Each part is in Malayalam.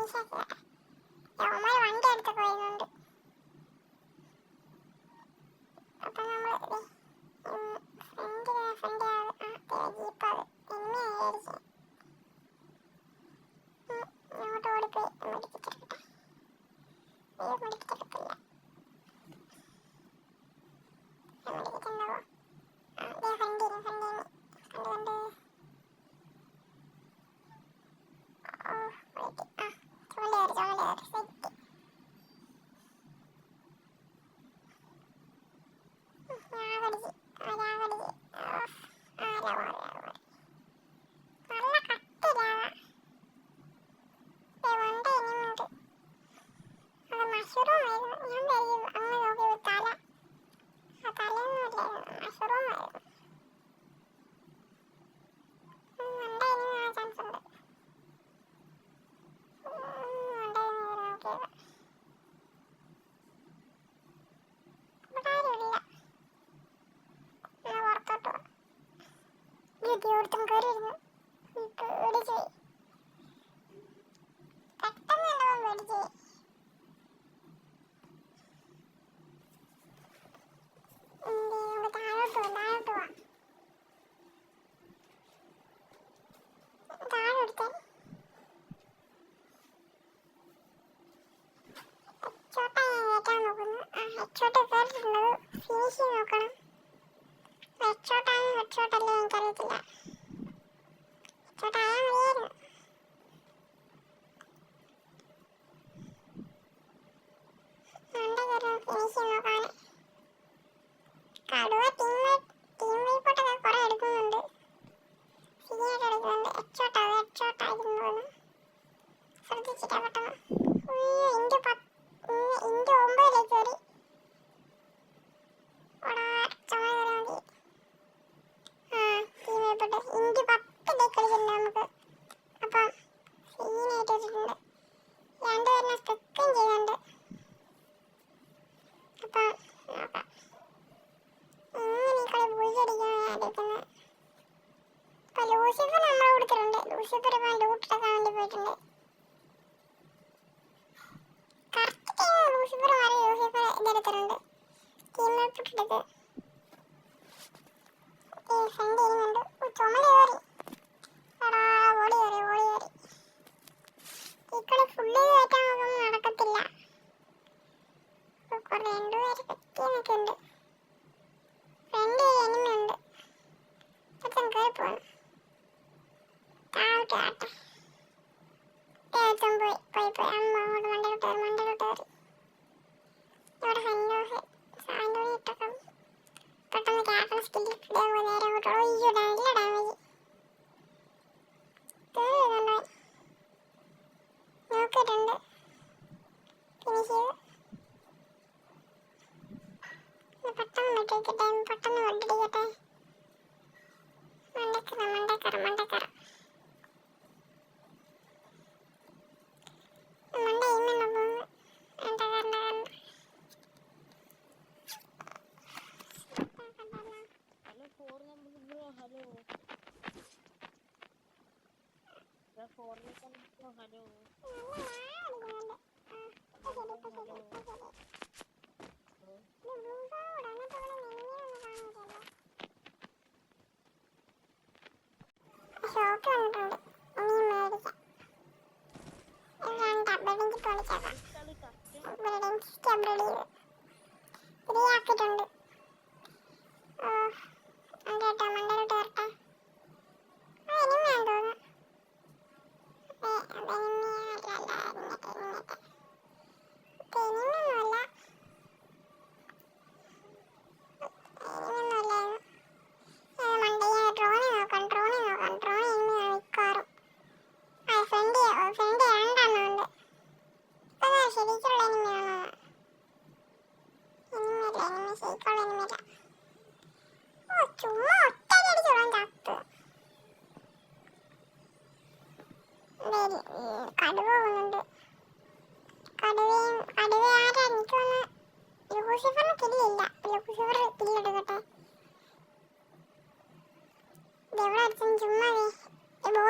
ചുമ്മാ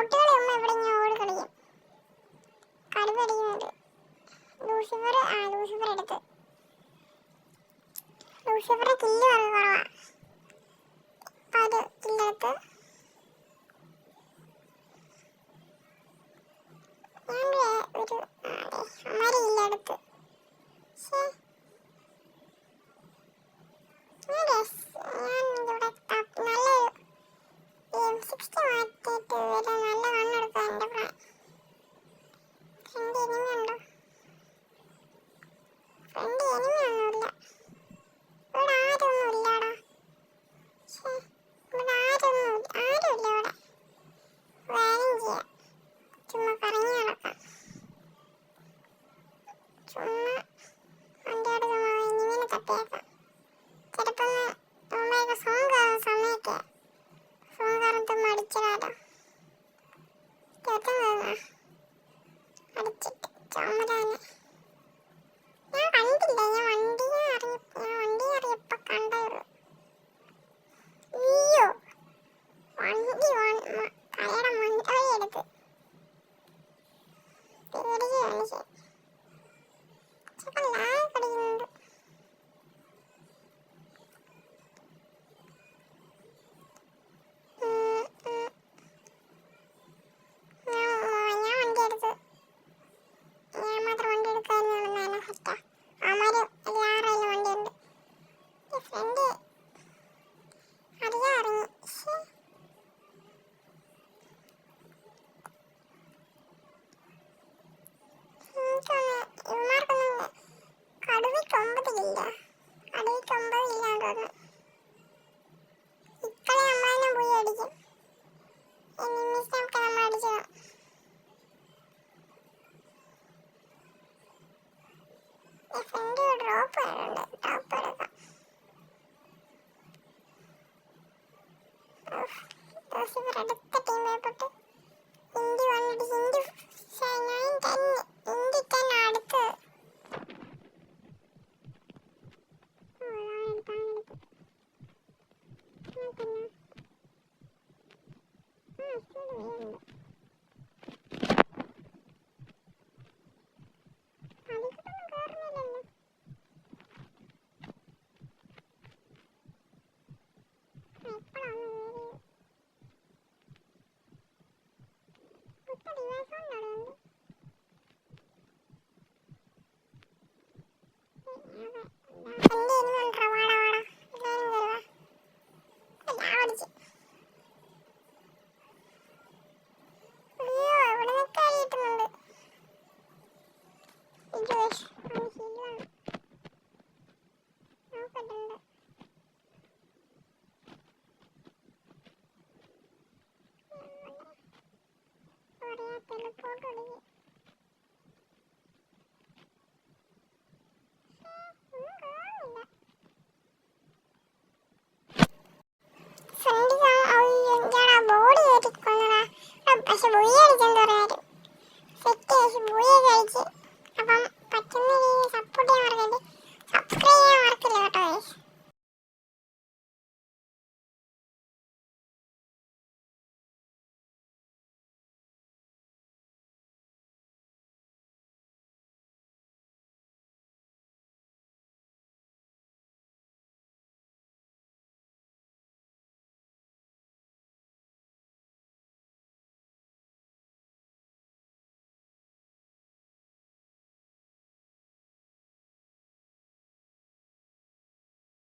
ബോട്ടുകൾ ചുമ്മാ ഇവിടെ ഞാൻ ഓടി കളിക്കും. കടുവ അടിക്കും. എടുത്ത് ലൂസിഫറിന്റെ കില്ല് വളരെ കുറവാ. അത് കില്ലെടുത്ത് ഒരു അമ്മ കില്ലെടുത്ത് ഞാൻ ഇവിടെ നല്ലൊരു M60 മാറ്റിയിട്ട് വരെ നല്ല കണ്ണെടുക്കാം. എൻ്റെ ഫ്രണ്ട് എനിമി ഉണ്ടോ? ഫ്രണ്ട് എനിമി ഒന്നുമില്ല. ഇവിടെ ആരൊന്നും ഇല്ലാടാ. ഇവിടെ ആരുമില്ല ഇവിടെ. വേഗം ചെയ്യാം. ചുമ്മാ കറങ്ങി നടക്കാം. ചുമ്മാ വണ്ടിയോട് ചുമ്മാ എനിമിനെ തപ്പിയേക്കാം. ചിലപ്പോൾ മുമ്പേക്ക് സോങ് കയറുന്ന സമയത്ത് സോങ് കയറുന്നത് അടിച്ചതാലോ. അടിച്ചിട്ട് ചുമരാന് ഞാൻ കണ്ടില്ല. ഞാൻ വണ്ടി അറിയപ്പോ കണ്ടുള്ളൂ. അയ്യോ വണ്ടി കയറ മണ്ടവരെടുത്ത് പേടിച്ച് കാണിച്ച് ചിലപ്പോൾ ലാഗ് കടിക്കുന്നുണ്ട്. ഞാൻ വണ്ടി എടുത്ത് ഞാൻ മാത്രം വണ്ടി എടുക്കാമെന്നാണ് സെറ്റാ. അമാര് ആറായാലും വണ്ടിയുണ്ട്. ഫ്രണ്ട് അറിയാ ഇറങ്ങി. ഇവന്മാർക്കൊന്നും കടുവയ്ക്ക് 9 കില്ല. കടുവയ്ക്ക് 9 കില്ലാന്ന് തോന്നുന്നു. ഇക്കളെ നമ്മളെന്നെ പോയി അടിക്കും. എനിമീസിനൊക്കെ നമ്മൾ അടിച്ചു. ഫ്രണ്ട് ഡ്രോപ്പ് വരുന്നുണ്ട്. ഡ്രോപ്പ് എടുക്കാം. ലൂസിഫർ അടുത്ത ടീമേ പൊട്ട് ഹിന്ദി വന്നിട്ട് ഹിന്ദി 9-10 ഹിന്ദി 10 അടുത്ത് പക്ഷെ ബുയ്യ അടിച്ചെന്ന് പറയാറ് സെറ്റ് ബുയ്യ കഴിച്ച്